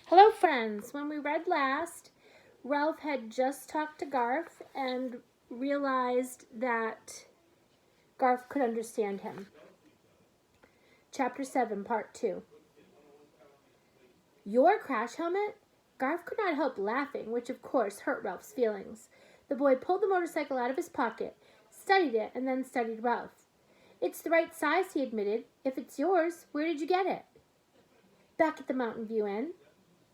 Hello, friends. When we read last, Ralph had just talked to Garth and realized that Garth could understand him. Chapter 7, Part 2. Your crash helmet? Garth could not help laughing, which of course hurt Ralph's feelings. The boy pulled the motorcycle out of his pocket, studied it, and then studied Ralph. It's the right size, he admitted. If it's yours, where did you get it? Back at the Mountain View Inn.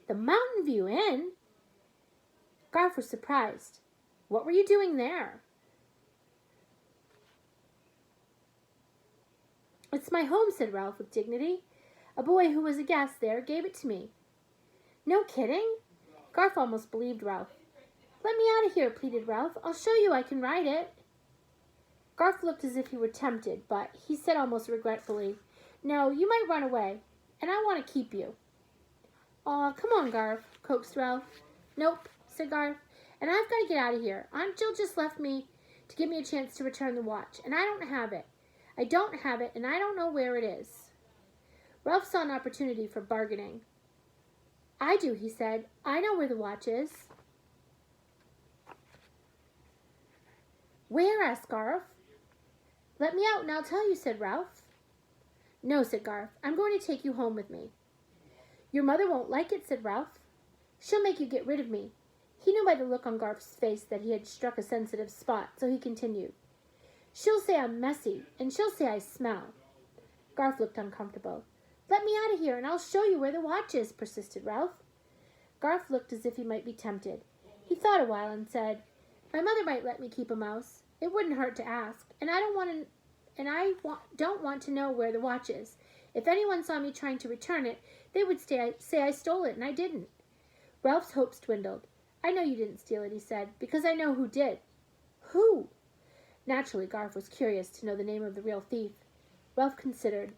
The Mountain View Inn? Garth was surprised. What were you doing there? It's my home, said Ralph with dignity. A boy who was a guest there gave it to me. No kidding? Garth almost believed Ralph. Let me out of here, pleaded Ralph. I'll show you I can ride it. Garth looked as if he were tempted, but he said almost regretfully, No, you might run away, and I want to keep you. Aw, come on, Garth, coaxed Ralph. Nope, said Garth, and I've got to get out of here. Aunt Jill just left me to give me a chance to return the watch, and I don't have it. I don't have it, and I don't know where it is. Ralph saw an opportunity for bargaining. I do, he said. I know where the watch is. Where? Asked Garth. Let me out and I'll tell you, said Ralph. No, said Garth. I'm going to take you home with me. Your mother won't like it, said Ralph. She'll make you get rid of me. He knew by the look on Garth's face that he had struck a sensitive spot, so he continued. She'll say I'm messy, and she'll say I smell. Garth looked uncomfortable. Let me out of here, and I'll show you where the watch is, persisted Ralph. Garth looked as if he might be tempted. He thought a while and said, My mother might let me keep a mouse. It wouldn't hurt to ask, and I don't want to know where the watch is. If anyone saw me trying to return it, they would say I stole it, and I didn't. Ralph's hopes dwindled. I know you didn't steal it, he said, because I know who did. Who? Naturally, Garth was curious to know the name of the real thief. Ralph considered.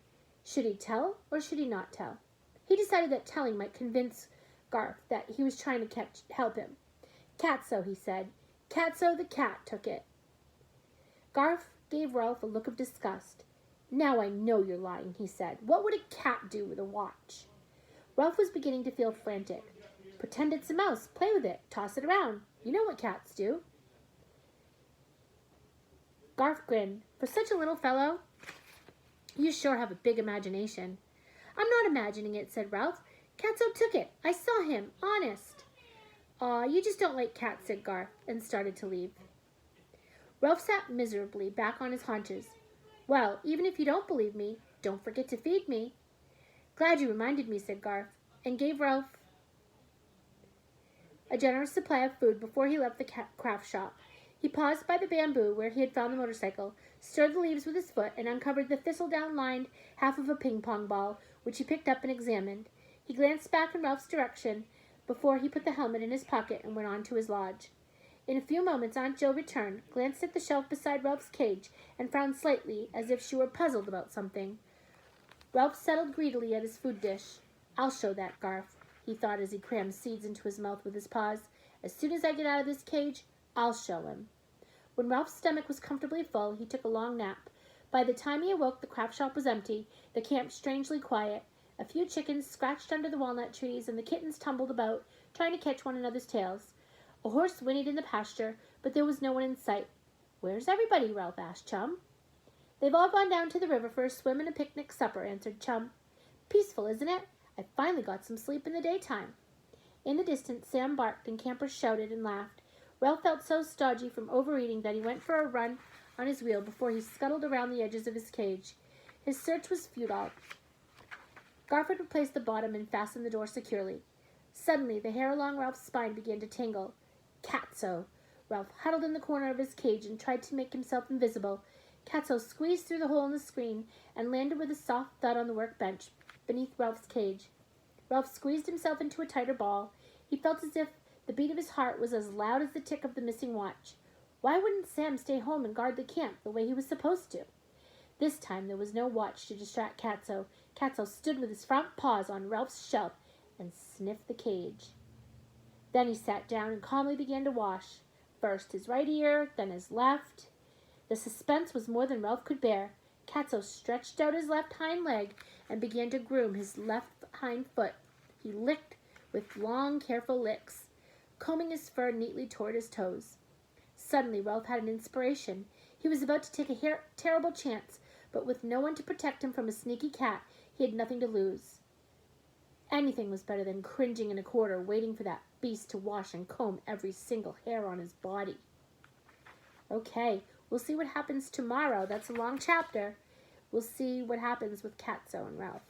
Should he tell or should he not tell? He decided that telling might convince Garth that he was trying to help him. Catso, he said. Catso the cat took it. Garth gave Ralph a look of disgust. Now I know you're lying, he said. What would a cat do with a watch? Ralph was beginning to feel frantic. Pretend it's a mouse. Play with it. Toss it around. You know what cats do. Garth grinned. For such a little fellow, you sure have a big imagination. I'm not imagining it, said Ralph. Catso took it. I saw him. Honest. Aw, you just don't like cats, said Garth, and started to leave. Ralph sat miserably back on his haunches. Well, even if you don't believe me, don't forget to feed me. Glad you reminded me, said Garth, and gave Ralph a generous supply of food before he left the craft shop. He paused by the bamboo where he had found the motorcycle, stirred the leaves with his foot, and uncovered the thistledown-lined half of a ping-pong ball, which he picked up and examined. He glanced back in Ralph's direction before he put the helmet in his pocket and went on to his lodge. In a few moments, Aunt Jill returned, glanced at the shelf beside Ralph's cage, and frowned slightly, as if she were puzzled about something. Ralph settled greedily at his food dish. I'll show that, Garth, he thought as he crammed seeds into his mouth with his paws. As soon as I get out of this cage, I'll show him. When Ralph's stomach was comfortably full, he took a long nap. By the time he awoke, the craft shop was empty, the camp strangely quiet. A few chickens scratched under the walnut trees, and the kittens tumbled about, trying to catch one another's tails. A horse whinnied in the pasture, but there was no one in sight. Where's everybody? Ralph asked Chum. They've all gone down to the river for a swim and a picnic supper, answered Chum. Peaceful, isn't it? I finally got some sleep in the daytime. In the distance, Sam barked and campers shouted and laughed. Ralph felt so stodgy from overeating that he went for a run on his wheel before he scuttled around the edges of his cage. His search was futile. Garth had replaced the bottom and fastened the door securely. Suddenly, the hair along Ralph's spine began to tingle. Catso! Ralph huddled in the corner of his cage and tried to make himself invisible. Catso squeezed through the hole in the screen and landed with a soft thud on the workbench beneath Ralph's cage. Ralph squeezed himself into a tighter ball. He felt as if the beat of his heart was as loud as the tick of the missing watch. Why wouldn't Sam stay home and guard the camp the way he was supposed to? This time there was no watch to distract Catso. Catso stood with his front paws on Ralph's shelf and sniffed the cage. Then he sat down and calmly began to wash, first his right ear, then his left. The suspense was more than Ralph could bear. Catso stretched out his left hind leg and began to groom his left hind foot. He licked with long, careful licks, combing his fur neatly toward his toes. Suddenly, Ralph had an inspiration. He was about to take a terrible chance, but with no one to protect him from a sneaky cat, he had nothing to lose. Anything was better than cringing in a corner, waiting for that beast to wash and comb every single hair on his body. Okay, we'll see what happens tomorrow. That's a long chapter. We'll see what happens with Catso and Ralph.